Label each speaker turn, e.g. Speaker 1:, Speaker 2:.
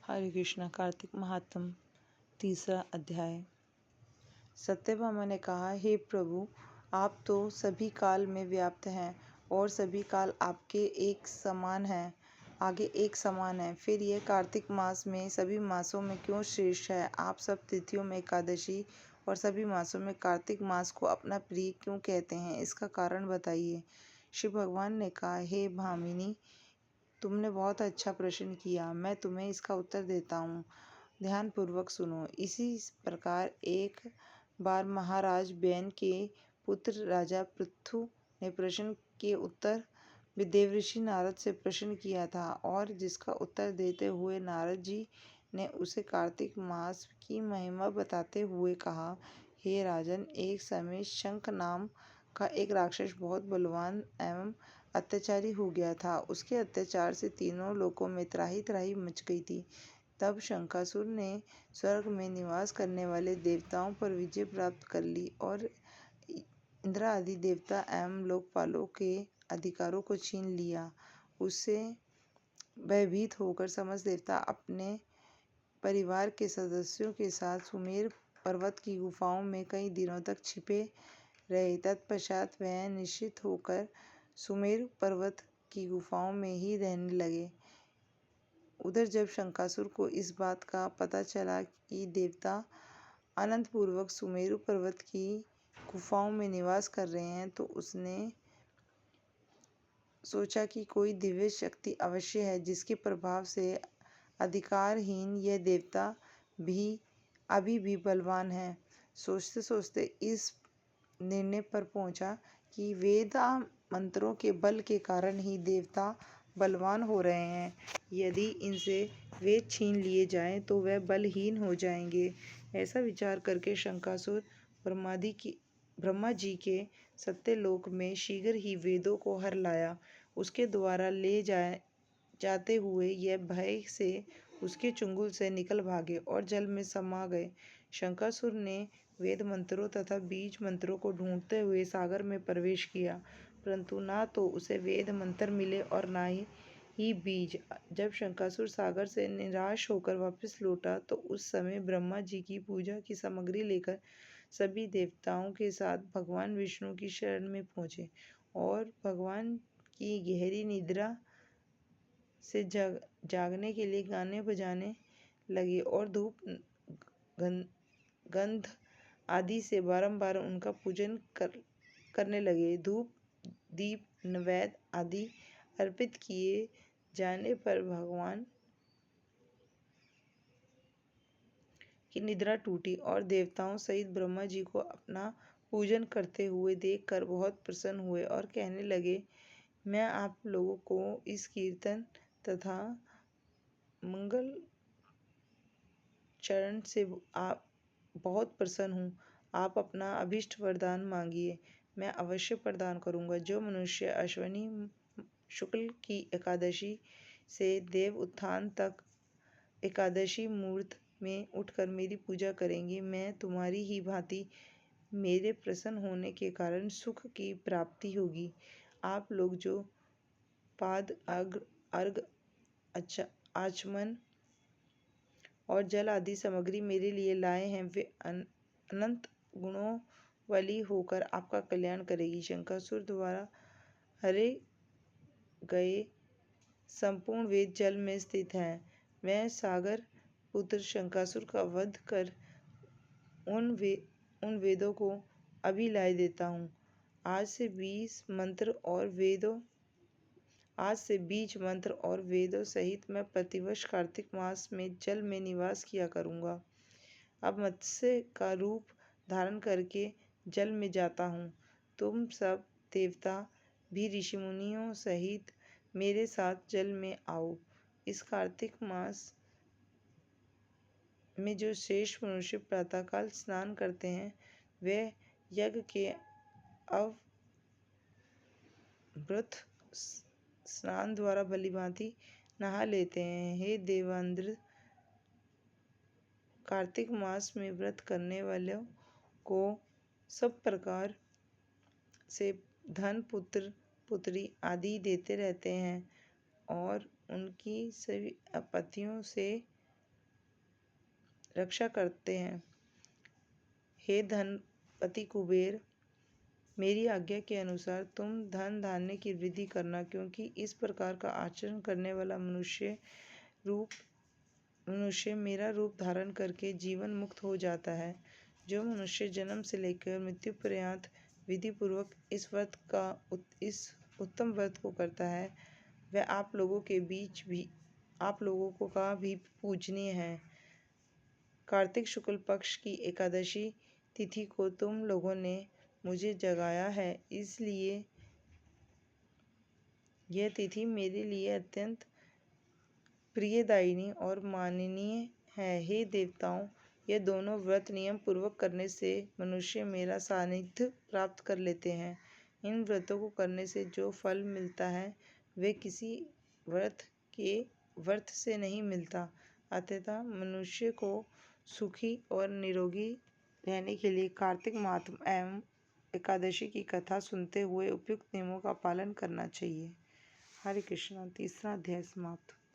Speaker 1: हरे कृष्णा। कार्तिक महात्म, तीसरा अध्याय। सत्यभामा ने कहा, हे प्रभु, आप तो सभी काल में व्याप्त हैं और सभी काल आपके एक समान हैं, आगे एक समान है। फिर यह कार्तिक मास में सभी मासों में क्यों श्रेष्ठ है? आप सब तिथियों में एकादशी और सभी मासों में कार्तिक मास को अपना प्रिय क्यों कहते हैं? इसका कारण बताइए। शिव भगवान ने कहा, हे भामिनी, तुमने बहुत अच्छा प्रश्न किया। मैं तुम्हें इसका उत्तर देता हूँ, ध्यानपूर्वक सुनो। इसी प्रकार एक बार महाराज बैन के पुत्र राजा पृथु ने प्रश्न के उत्तर देवर्षि नारद से प्रश्न किया था, और जिसका उत्तर देते हुए नारद जी ने उसे कार्तिक मास की महिमा बताते हुए कहा, हे राजन, एक समय शंख नाम का एक राक्षस बहुत बलवान एवं अत्याचारी हो गया था। उसके अत्याचार से तीनों लोकों में त्राही त्राही मच गई थी। तब शंकासुर ने स्वर्ग में निवास करने वाले देवताओं पर विजय प्राप्त कर ली और इंद्र आदि देवता एवं लोकपालों के अधिकारों को छीन लिया। उससे भयभीत होकर समस्त देवता अपने परिवार के सदस्यों के साथ सुमेर पर्वत की गुफाओं में कई दिनों तक छिपे रहे। तत्पश्चात वह निश्चित होकर सुमेरु पर्वत की गुफाओं में ही रहने लगे। उधर जब शंकासुर को इस बात का पता चला कि देवता अनंत पूर्वक सुमेरु पर्वत की गुफाओं में निवास कर रहे हैं, तो उसने सोचा कि कोई दिव्य शक्ति अवश्य है, जिसके प्रभाव से अधिकारहीन यह देवता भी अभी भी बलवान है। सोचते सोचते इस निर्णय पर पहुंचा कि वेद मंत्रों के बल के कारण ही देवता बलवान हो रहे हैं। यदि इनसे वेद छीन लिए जाएं तो वह बलहीन हो जाएंगे। ऐसा विचार करके शंकासुर ब्रह्मा जी के सत्यलोक में शीघ्र ही वेदों को हर लाया। उसके द्वारा ले जाते हुए यह भय से उसके चुंगल से निकल भागे और जल में समा गए। शंकासुर ने वेद मंत्रों तथा बीज मंत्रों को ढूंढते हुए सागर में प्रवेश किया, परंतु ना तो उसे वेद मंत्र मिले और ना ही बीज। जब शंकासुर सागर से निराश होकर वापस लौटा, तो उस समय ब्रह्मा जी की पूजा की सामग्री लेकर सभी देवताओं के साथ भगवान विष्णु की शरण में पहुंचे और भगवान की गहरी निद्रा से जागने के लिए गाने बजाने लगे और धूप गंध आदि से बारंबार उनका पूजन करने लगे। धूप, दीप, नैवेद्य आदि अर्पित किए जाने पर भगवान की निद्रा टूटी और देवताओं सहित ब्रह्मा जी को अपना पूजन करते हुए देखकर बहुत प्रसन्न हुए और कहने लगे, मैं आप लोगों को इस कीर्तन तथा मंगल चरण से आप बहुत प्रसन्न हूँ। आप अपना अभिष्ट वरदान मांगिए, मैं अवश्य प्रदान करूँगा। जो मनुष्य अश्विनी शुक्ल की एकादशी से देव उत्थान तक एकादशी मुहूर्त में उठकर मेरी पूजा करेंगे, मैं तुम्हारी ही भांति मेरे प्रसन्न होने के कारण सुख की प्राप्ति होगी। आप लोग जो पाद, अर्घ, आचमन और जल आदि सामग्री मेरे लिए लाए हैं, वे अनंत गुणों वाली होकर आपका कल्याण करेगी। शंकासुर द्वारा हरे गए संपूर्ण वेद जल में स्थित हैं। मैं सागर पुत्र शंकासुर का वध कर उन वेदों को अभी लाए देता हूँ। आज से बीज मंत्र और वेदों सहित मैं प्रतिवर्ष कार्तिक मास में जल में निवास किया करूँगा। अब मत्स्य का रूप धारण करके जल में जाता हूँ। तुम सब देवता भी ऋषि मुनियों सहित मेरे साथ जल में आओ। इस कार्तिक मास में जो श्रेष्ठ मनुष्य प्रातःकाल स्नान करते हैं, वे यज्ञ के अवभृत स्नान द्वारा भलीभांति नहा लेते हैं। हे देवेंद्र, कार्तिक मास में व्रत करने वालों को सब प्रकार से धन, पुत्र पुत्री आदि देते रहते हैं और उनकी सभी आपत्तियों से रक्षा करते हैं। हे धनपति कुबेर, मेरी आज्ञा के अनुसार तुम धन धान्य की वृद्धि करना, क्योंकि इस प्रकार का आचरण करने वाला मनुष्य मेरा रूप धारण करके जीवन मुक्त हो जाता है। जो मनुष्य जन्म से लेकर मृत्यु पर्यंत विधि पूर्वक इस उत्तम व्रत को करता है, वह आप लोगों का भी पूजनीय है। कार्तिक शुक्ल पक्ष की एकादशी तिथि को तुम लोगों ने मुझे जगाया है, इसलिए यह तिथि मेरे लिए अत्यंत प्रियदायिनी और माननीय है। हे देवताओं, ये दोनों व्रत नियम पूर्वक करने से मनुष्य मेरा सानिध्य प्राप्त कर लेते हैं। इन व्रतों को करने से जो फल मिलता है वे किसी व्रत से नहीं मिलता। अतः मनुष्य को सुखी और निरोगी रहने के लिए कार्तिक महात्मा एवं एकादशी की कथा सुनते हुए उपयुक्त नियमों का पालन करना चाहिए। हरे कृष्णा। तीसरा अध्याय समाप्त।